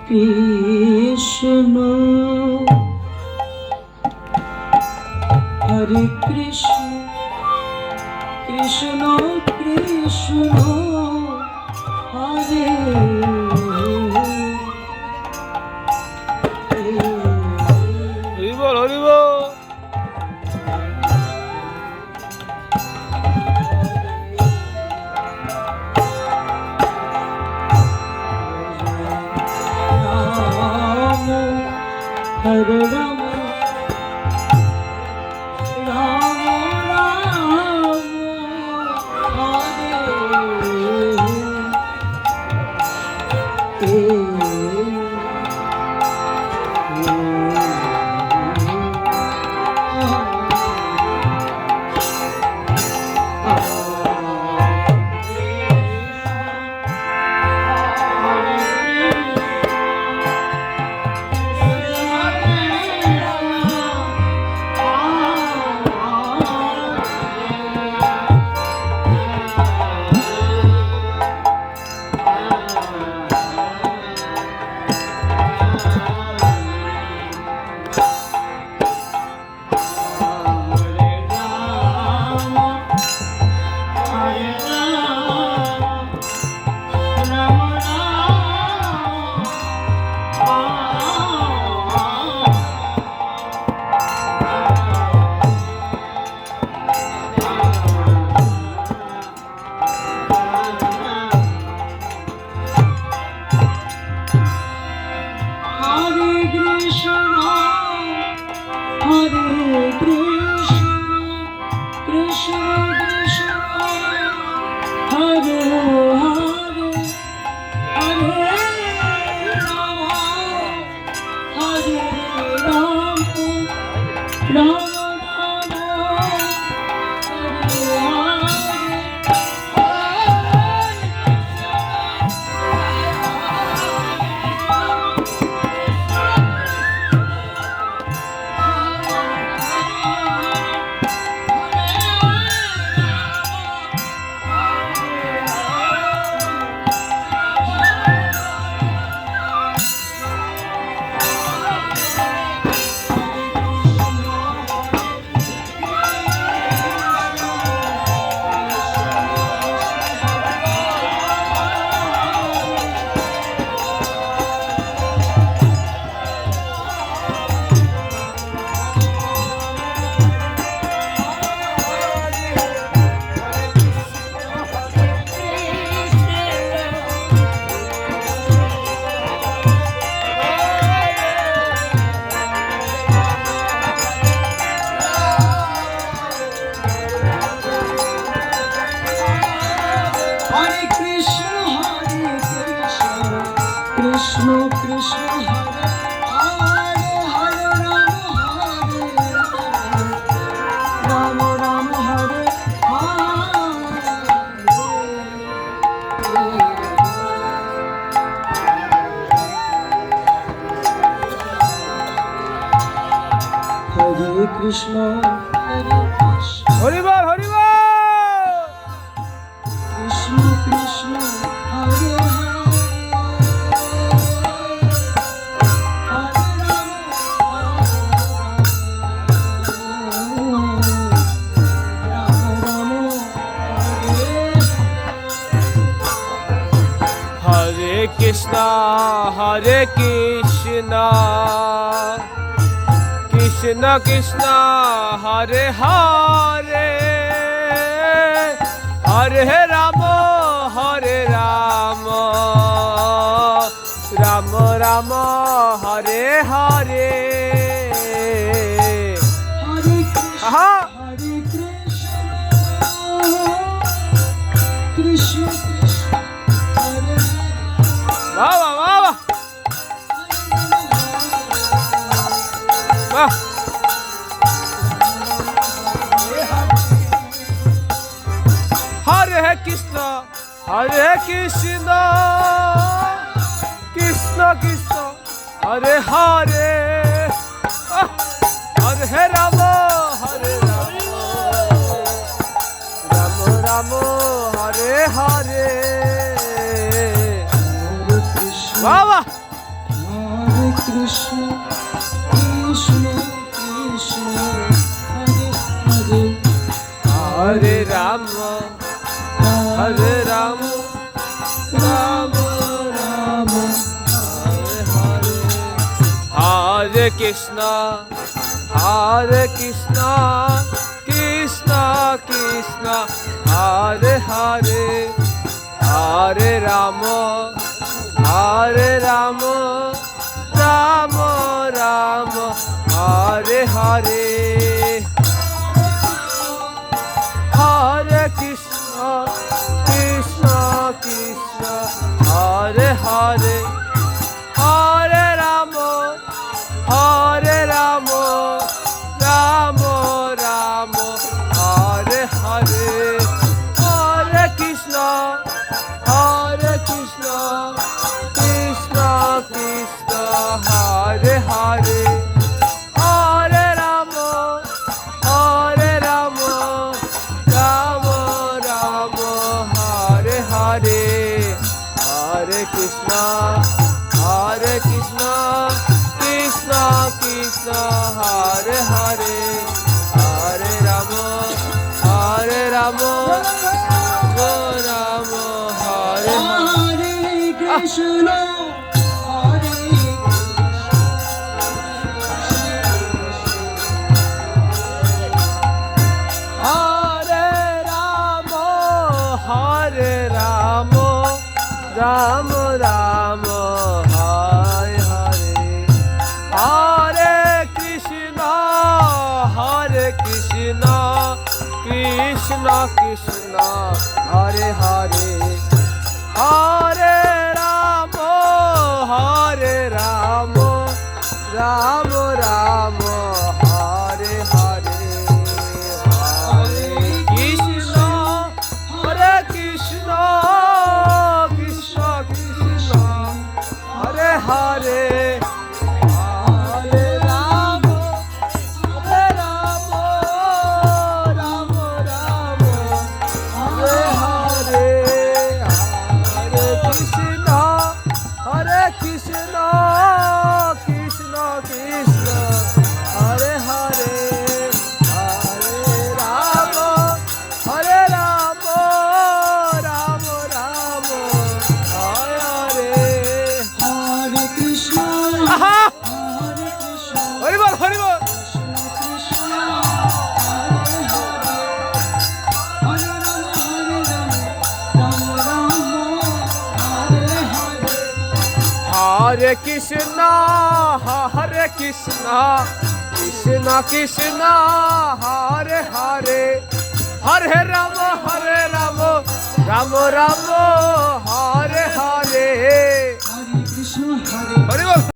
কৃষ্ণ হরে কৃষ্ণ কৃষ্ণ কৃষ্ণ হরে হরিবল হরিবল। Hare Rama, Rama Rama, Hare Krishna Krishna Hare Hare Rama Rama Hare Hare Krishna হরিবল হরিবল। Krishna Krishna Hare Krishna Hare Krishna Krishna Krishna Hare Hare Hare Rama Hare Rama Rama Rama Ram Hare Hare Hare Krishna, আহা Hare Krishna, Krishna Krishna, Hare বাবা বাবা বাহ হরে কৃষ্ণ হরে কৃষ্ণ কৃষ্ণ কৃষ্ণ হরে হরে হরে রাম হরে Ram Ram Ram Hare Hare Krishna, বাবা Hare Krishna, Krishna Krishna, Hare Hare, হরে রাম হরে রাম রাম রাম হরে হরে হরে কৃষ্ণ কৃষ্ণ কৃষ্ণ হরে হরে হরে রাম রাম রাম রাম হরে হরে হরে কৃষ্ণ কৃষ্ণ কৃষ্ণ হরে হরে হরে রাম রাম রাম হরে হরে হরে কৃষ্ণ কৃষ্ণ কৃষ্ণ হরে হরে হরে রাম রাম রাম হরে হরে হরে কৃষ্ণ কৃষ্ণ কৃষ্ণ হরে হরে হরে রাম রাম রাম হরে Hare Krishna, Hare হরে Ram Ram Ram Hare Hare Hare Krishna Krishna Krishna Hare Hare Hare Ram Ram Ram Hare Hare Hare Krishna Krishna Krishna Hare Hare Hare Ram Ram Hare Hare Hare Krishna Krishna Krishna Hare Hare Hare Ram Ram Hare Hare Hare Krishna, আহা Hare Krishna, Hari বল হরি বল Krishna Krishna, Hare Hare, Hare Rama, Rama Rama, Hare Hare. হরে কৃষ্ণ কৃষ্ণ হরে হরে হরে রাম রাম রাম হরে হরে